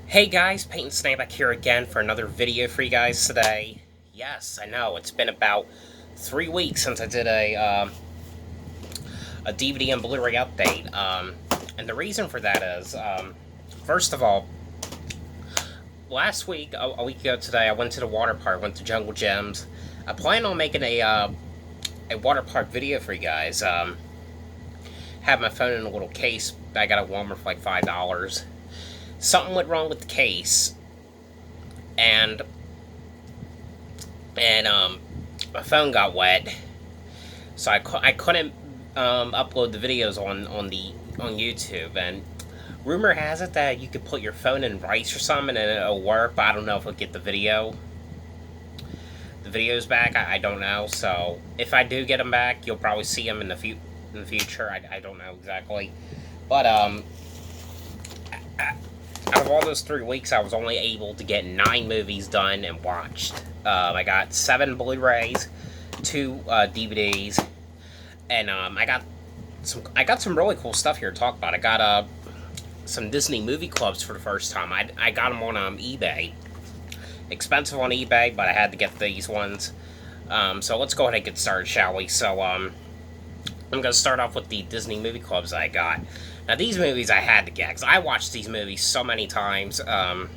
Hey guys, Peyton Snakeback here again for another video for you guys today. Yes, I know, it's been about 3 weeks since I did a DVD and Blu-ray update, and the reason for that is, first of all, last week, a week ago today, I went to the water park, went to Jungle Gems. I plan on making a water park video for you guys. Have my phone in a little case I got at Walmart for like $5. Something went wrong with the case, and my phone got wet, so I couldn't upload the videos on YouTube. And rumor has it that you could put your phone in rice or something and it'll work, but I don't know if it'll get the videos back. I don't know. So if I do get them back, you'll probably see them in the future. I don't know exactly, but out of all those 3 weeks, I was only able to get 9 movies done and watched. I got 7 Blu-rays, 2 DVDs, and I got some really cool stuff here to talk about. I got some Disney movie clubs for the first time. I got them on eBay. Expensive on eBay, but I had to get these ones. So let's go ahead and get started, shall we? So I'm going to start off with the Disney movie clubs I got. Now, these movies I had to get, because I watched these movies so many times. I'm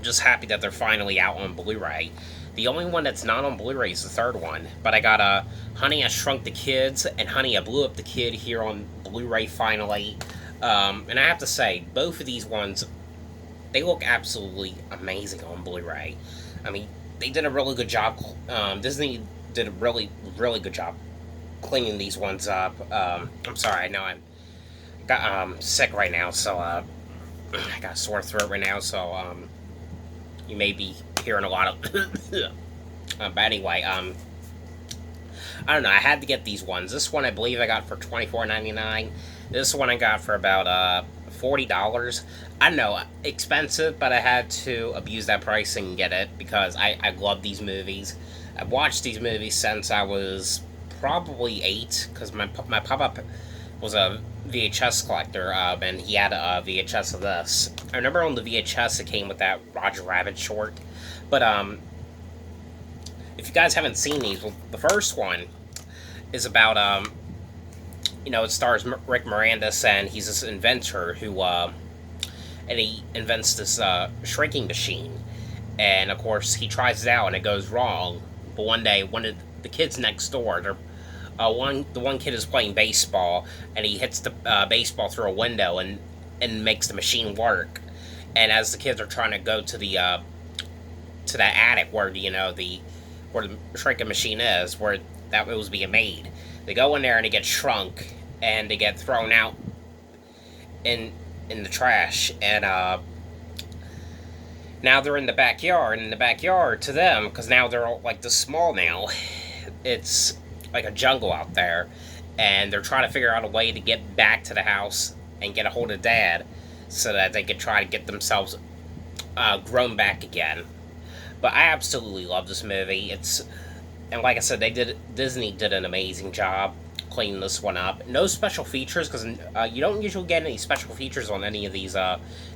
just happy that they're finally out on Blu-ray. The only one that's not on Blu-ray is the third one. But I got Honey, I Shrunk the Kids and Honey, I Blew Up the Kid here on Blu-ray finally. And I have to say, both of these ones, they look absolutely amazing on Blu-ray. I mean, they did a really good job. Disney did a really, really good job cleaning these ones up. I'm sorry, I know I'm got sick right now, so I got a sore throat right now, so you may be hearing a lot of but anyway, I don't know, I had to get these ones. This one I believe I got for $24.99. This one I got for about $40. I don't know, expensive, but I had to abuse that pricing and get it because I love these movies. I've watched these movies since I was probably 8, because my papa was a VHS collector, and he had a VHS of this. I remember on the VHS it came with that Roger Rabbit short. But if you guys haven't seen these, well, the first one is about it stars Rick Moranis, and he's this inventor who and he invents this shrinking machine, and of course he tries it out and it goes wrong. But one day, one of the kids next door, the one kid is playing baseball, and he hits the baseball through a window and makes the machine work. And as the kids are trying to go to that attic where the shrinking machine is, where that was being made, they go in there and they get shrunk and they get thrown out in the trash. And now they're in the backyard. And in the backyard, to them, because now they're all like this small now, it's like a jungle out there, and they're trying to figure out a way to get back to the house and get a hold of Dad so that they could try to get themselves grown back again. But I absolutely love this movie. And like I said, Disney did an amazing job cleaning this one up. No special features, because you don't usually get any special features on any of these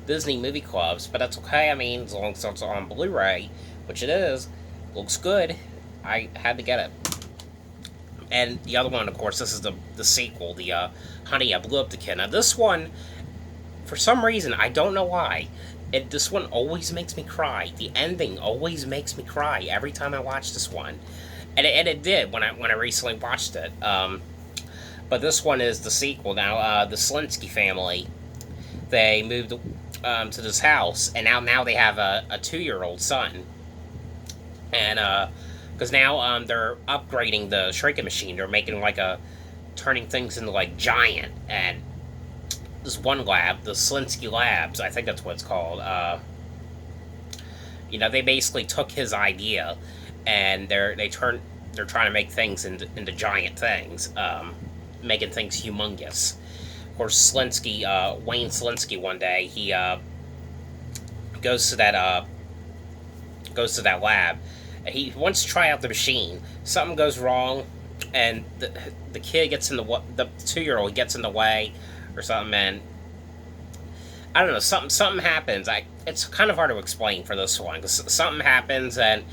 Disney movie clubs, but that's okay. I mean, as long as it's on Blu-ray, which it is, looks good, I had to get it. And the other one, of course, this is the sequel, the Honey, I Blew Up the Kid. Now, this one, for some reason, I don't know why, this one always makes me cry. The ending always makes me cry every time I watch this one. And it did when I recently watched it. But this one is the sequel. Now, the Slinsky family, they moved to this house, and now they have a 2-year-old son. And, because now they're upgrading the shrinking machine. They're making turning things into like giant. And this one lab, the Slinsky Labs, I think that's what it's called. They basically took his idea, and they're trying to make things into giant things, making things humongous. Of course, Wayne Slinsky, one day he goes to that lab. He wants to try out the machine. Something goes wrong, and the kid gets in the 2-year-old gets in the way or something, I don't know, something happens. It's kind of hard to explain for this one, because something happens, and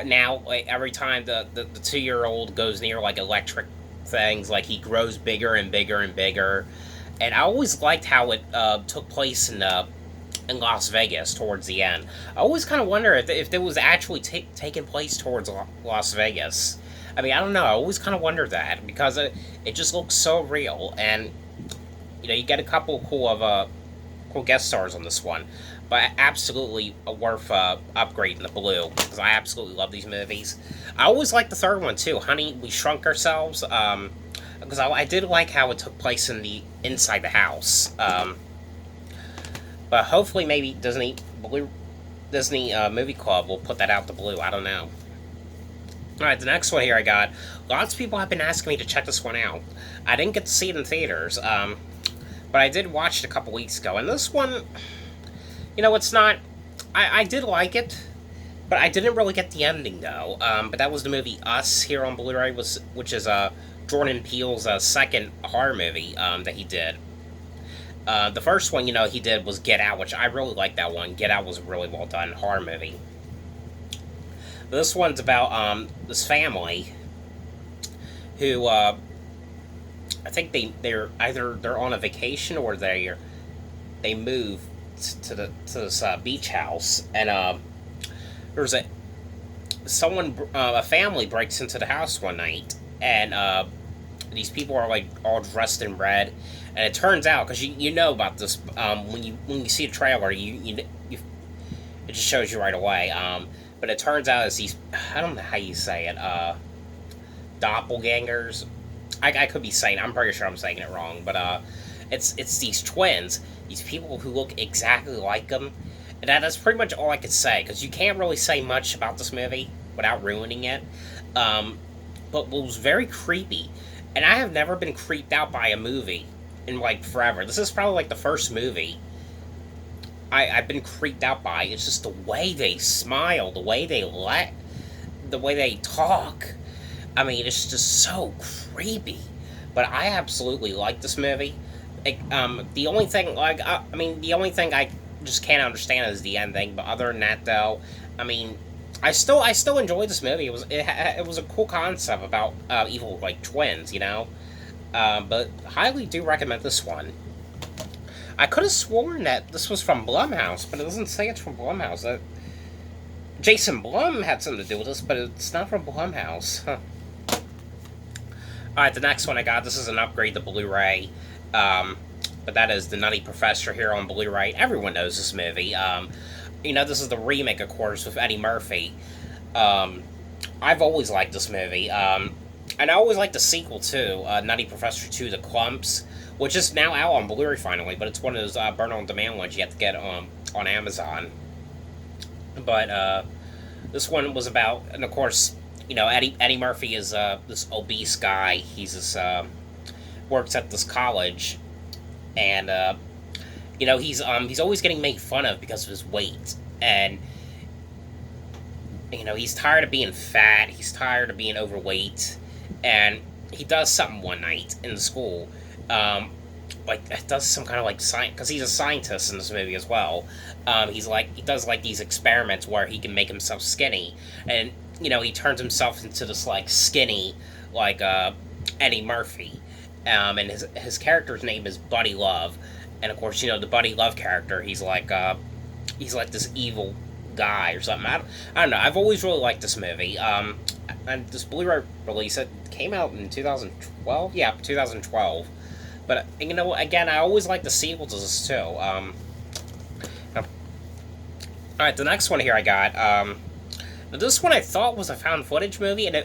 now, like, every time the 2-year-old goes near, like, electric things, like, he grows bigger and bigger and bigger. And I always liked how it took place in Las Vegas towards the end. I always kind of wonder if it was actually taking place towards Las Vegas. I mean, I don't know. I always kind of wonder that, because it just looks so real, and you get a couple cool guest stars on this one, but absolutely worth upgrading the blue, because I absolutely love these movies. I always like the third one too, Honey, We Shrunk Ourselves, because I did like how it took place inside the house. But hopefully, maybe Disney Movie Club will put that out to blue. I don't know. Alright, the next one here I got. Lots of people have been asking me to check this one out. I didn't get to see it in theaters, but I did watch it a couple weeks ago. And this one, it's not... I did like it, but I didn't really get the ending, though. But that was the movie Us here on Blu-ray, which is Jordan Peele's second horror movie that he did. The first one, he did was Get Out, which I really liked that one. Get Out was a really well done horror movie. This one's about this family who I think they're either on a vacation or they move to this beach house, and there's a family breaks into the house one night, and these people are like all dressed in red, and it turns out, because you know about this when you see a trailer, it just shows you right away. But it turns out it's these, I don't know how you say it, doppelgangers. I could be saying, I'm pretty sure I'm saying it wrong, but it's these twins, these people who look exactly like them, and that's pretty much all I could say, because you can't really say much about this movie without ruining it. But it was very creepy, and I have never been creeped out by a movie in like forever. This is probably like the first movie I've been creeped out by. It's just the way they smile, the way they talk. I mean, it's just so creepy. But I absolutely like this movie. The only thing, the only thing I just can't understand is the ending. But other than that, though, I mean, I still enjoyed this movie. It was a cool concept about evil like twins, But highly do recommend this one. I could have sworn that this was from Blumhouse, but it doesn't say it's from Blumhouse. Jason Blum had something to do with this, but it's not from Blumhouse. Huh. Alright, the next one I got, this is an upgrade to Blu-ray. But that is the Nutty Professor here on Blu-ray. Everyone knows this movie. This is the remake, of course, with Eddie Murphy. I've always liked this movie. And I always liked the sequel, too, Nutty Professor 2, The Clumps, which is now out on Blu-ray finally, but it's one of those burn-on-demand ones you have to get on Amazon. But this one was about, and of course, Eddie Murphy is this obese guy. He's this works at this college, and he's always getting made fun of because of his weight, and he's tired of being fat. He's tired of being overweight, and he does something one night in the school. Does some kind of like science, because he's a scientist in this movie as well. He does like these experiments where he can make himself skinny, and he turns himself into this like skinny like Eddie Murphy, and his character's name is Buddy Love, and of course the Buddy Love character, he's like this evil guy or something. I don't know. I've always really liked this movie. And this Blu-ray release, it came out in 2012. Yeah, 2012. But again, I always like the sequel to this too. All right, the next one here I got. This one I thought was a found footage movie, and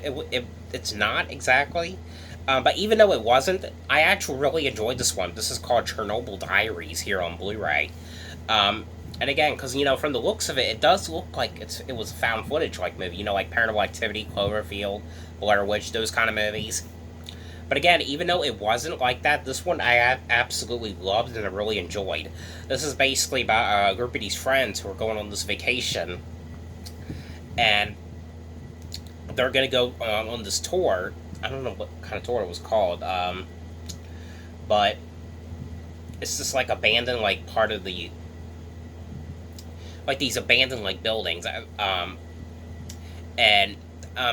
it's not exactly. But even though it wasn't, I actually really enjoyed this one. This is called Chernobyl Diaries here on Blu-ray. And again, because from the looks of it, it does look like it was a found footage like movie. Like Paranormal Activity, Cloverfield, Blair Witch, those kind of movies. But again, even though it wasn't like that, this one I absolutely loved and I really enjoyed. This is basically about a group of these friends who are going on this vacation, and they're going to go on this tour. I don't know what kind of tour it was called, but it's just like abandoned like part of the like these abandoned like buildings. And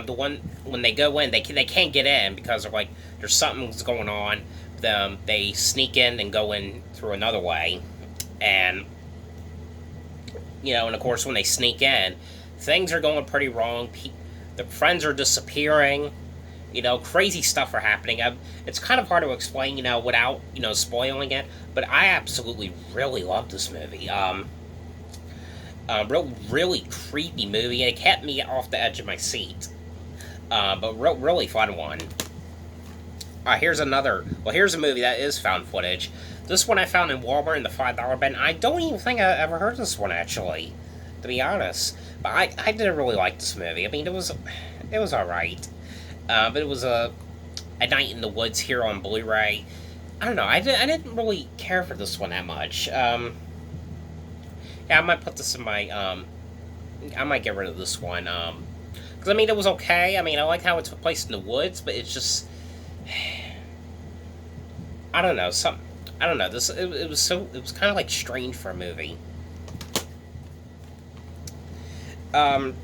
the one when they go in, they can't get in because they're like there's something's going on. They sneak in and go in through another way, and and of course when they sneak in, things are going pretty wrong. The friends are disappearing. Crazy stuff are happening. It's kind of hard to explain, without spoiling it. But I absolutely really love this movie. Really creepy movie, and it kept me off the edge of my seat. But really fun one. Here's another. Well, here's a movie that is found footage. This one I found in Walmart in the $5 bin. I don't even think I ever heard this one actually, to be honest. But I didn't really like this movie. I mean, it was alright. But it was a Night in the Woods here on Blu-ray. I don't know. I didn't really care for this one that much. Yeah, I might put this in my. I might get rid of this one. Because I mean, it was okay. I mean, I like how it took place in the woods, but it's just. I don't know. I don't know. It was kind of like strange for a movie. Alright,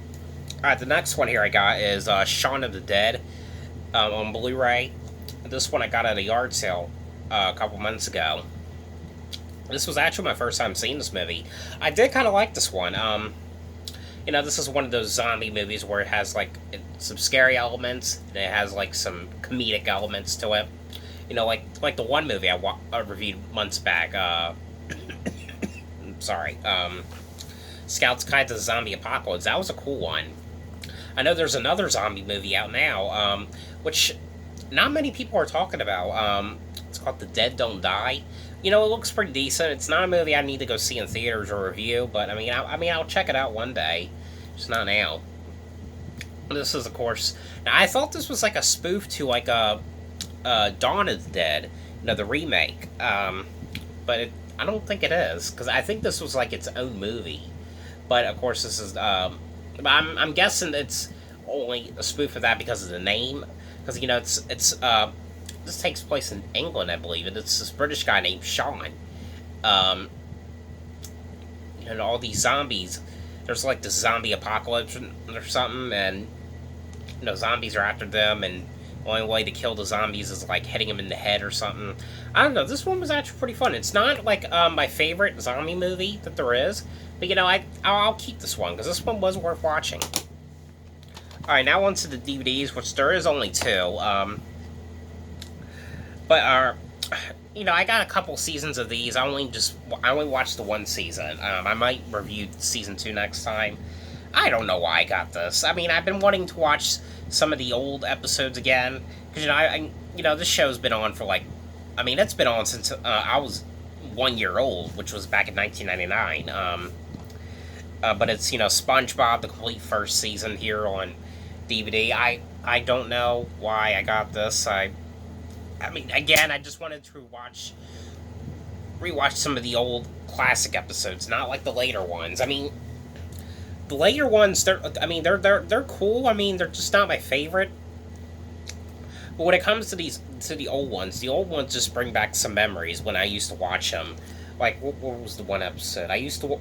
the next one here I got is Shaun of the Dead on Blu-ray. This one I got at a yard sale a couple months ago. This was actually my first time seeing this movie. I did kind of like this one. This is one of those zombie movies where it has like some scary elements, and it has like some comedic elements to it. Like the one movie I reviewed months back. Sorry. Scouts Guide to the Zombie Apocalypse. That was a cool one. I know there's another zombie movie out now, which not many people are talking about. It's called The Dead Don't Die. It looks pretty decent. It's not a movie I need to go see in theaters or review, but I mean, I'll check it out one day. Just not now. This is, of course. Now, I thought this was like a spoof to like Dawn of the Dead, the remake. But I don't think it is, because I think this was like its own movie. But of course, this is. I'm guessing it's only a spoof of that because of the name, because it's this takes place in England, I believe, and it's this British guy named Shaun. And all these zombies. There's like this zombie apocalypse or something, and zombies are after them, and the only way to kill the zombies is like hitting them in the head or something. I don't know. This one was actually pretty fun. It's not like my favorite zombie movie that there is, but I'll keep this one because this one was worth watching. All right, now on to the DVDs, which there is only 2. But I got a couple seasons of these. I only watched the one season. I might review season 2 next time. I don't know why I got this. I mean, I've been wanting to watch some of the old episodes again, because this show's been on for it's been on since I was 1 year old, which was back in 1999. But it's SpongeBob, the complete first season here on DVD. I don't know why I got this. I mean, again, I just wanted to rewatch some of the old classic episodes, not like the later ones. I mean, the later ones, they're cool. I mean, they're just not my favorite. But when it comes to the old ones just bring back some memories when I used to watch them. Like, what was the one episode? I used to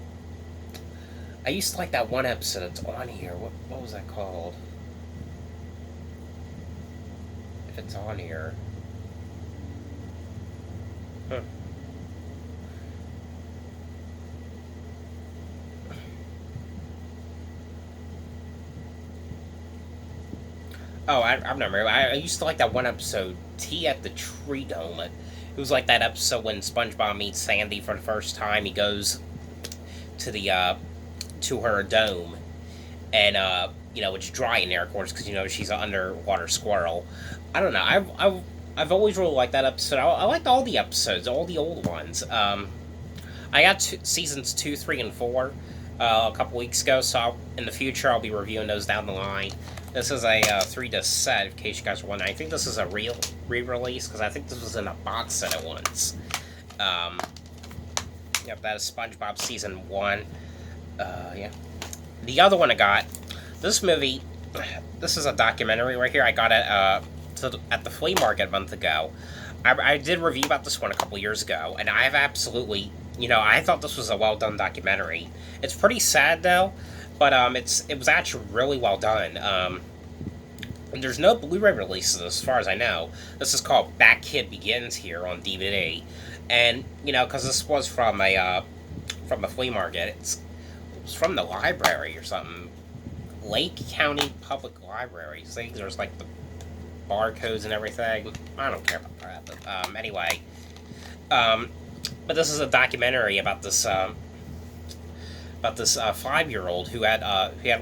like that one episode that's on here. What was that called? If it's on here. Huh. Oh, I remember. I used to like that one episode, Tea at the Tree Dome. It was like that episode when SpongeBob meets Sandy for the first time. He goes to to her dome, and it's dry in there, of course, because she's an underwater squirrel. I don't know. I've always really liked that episode. I liked all the episodes, all the old ones. I got seasons 2, 3, and 4 a couple weeks ago, so in the future I'll be reviewing those down the line. This is a 3-disc set, in case you guys are wondering. I think this is a re-release, because I think this was in a box set at once. Yep, that is SpongeBob Season 1. Yeah. The other one I got, this movie, this is a documentary right here. I got it at the flea market a month ago. I did review about this one a couple years ago, and I have absolutely you know, I thought this was a well done documentary. It's pretty sad though, but it was actually really well done. And there's no Blu-ray releases as far as I know. This is called BATKID Begins here on DVD, and you know, because this was from a flea market. It was from the library or something. Lake County Public Library. See, there's like the barcodes and everything. I don't care about that, but anyway. But this is a documentary about this 5-year-old who had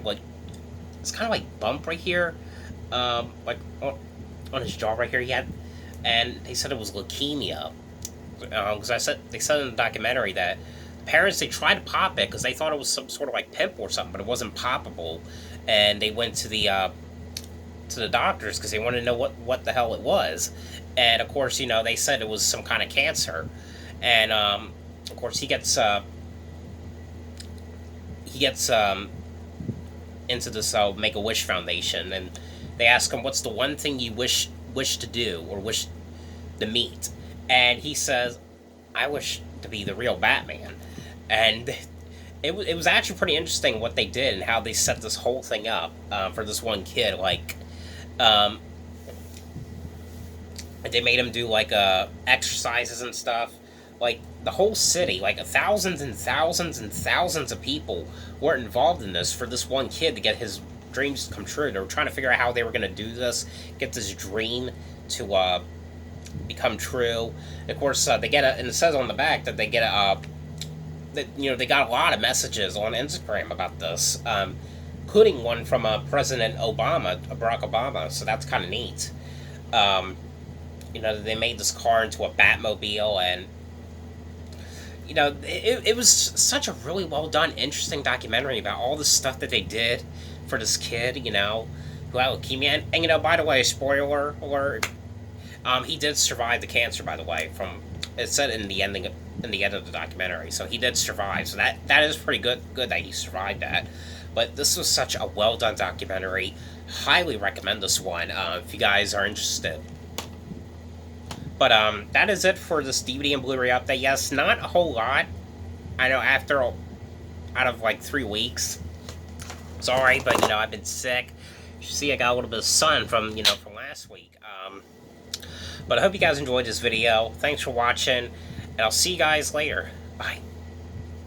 like, it's kind of like bump right here, like on his jaw right here. He had, and they said it was leukemia. Because they said in the documentary that the parents, they tried to pop it because they thought it was some sort of like pimple or something, but it wasn't poppable, and they went to the doctors because they wanted to know what the hell it was, and of course, you know, they said it was some kind of cancer, and of course he gets into this Make-A-Wish Foundation, and they ask him, what's the one thing you wish to do or wish to meet, and he says, I wish to be the real Batman. And it was actually pretty interesting what they did and how they set this whole thing up for this one kid. Like, they made him do like exercises and stuff. Like the whole city, like thousands and thousands and thousands of people were involved in this for this one kid to get his dreams to come true. They were trying to figure out how they were going to do this, get this dream to become true. And of course, they get and it says on the back that they get that, you know, they got a lot of messages on Instagram about this, including one from President Obama, Barack Obama. So that's kind of neat. You know, they made this car into a Batmobile, and you know, it was such a really well done, interesting documentary about all the stuff that they did for this kid, you know, who had leukemia. And you know, by the way, spoiler alert, he did survive the cancer, by the way. From it said in the end of the documentary, so he did survive. So that is pretty good that he survived that. But this was such a well done documentary. Highly recommend this one if you guys are interested. But that is it for this DVD and Blu-ray update. Yes, not a whole lot. I know out of like 3 weeks. Sorry, but you know, I've been sick. You see, I got a little bit of sun from last week. But I hope you guys enjoyed this video. Thanks for watching, and I'll see you guys later. Bye.